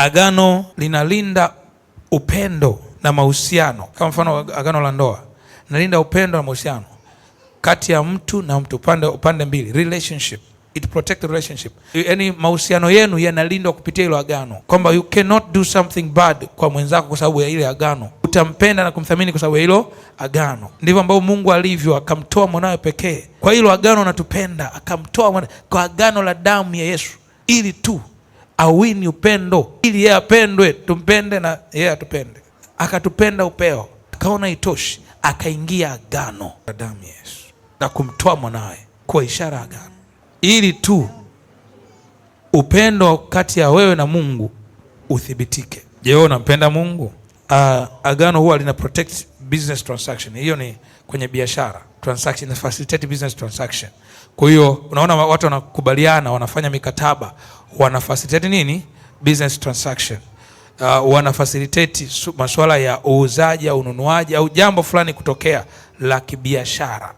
Agano linalinda upendo na mahusiano. Kama mfano agano la ndoa, linalinda upendo na mahusiano kati ya mtu na mtu, upande mbili, relationship. It protect the relationship. Yaani mahusiano yenu yanalindwa kupitia hilo agano, kwamba you cannot do something bad kwa mwenzako kwa sababu ya ile agano. Utampenda na kumthamini kwa sababu ya hilo agano. Ndivyo ambavyo Mungu alivyo, akamtoa mwanawe pekee. Kwa hilo agano anatupenda, akamtoa mwanawe kwa agano la damu ya Yesu, ili tu awini upendo, ili yeye apendwe, tumpende na yeye atupende. Akatupenda upeo, akaona itoshi, akaingia agano la damu ya Yesu na kumtoa mwanawe kwa ishara agano, ili tu upendo kati ya wewe na Mungu uthibitike. Je, wewe unampenda Mungu? Agano huwa lina protect business transaction. Hiyo ni kwenye biashara transaction, na facilitate business transaction. Kwa hiyo unaona watu wanakubaliana, wanafanya mikataba, wana facilitate nini? Business transaction. Wana facilitate masuala ya uuzaji au ununuaji au jambo fulani kutokea la kibiashara.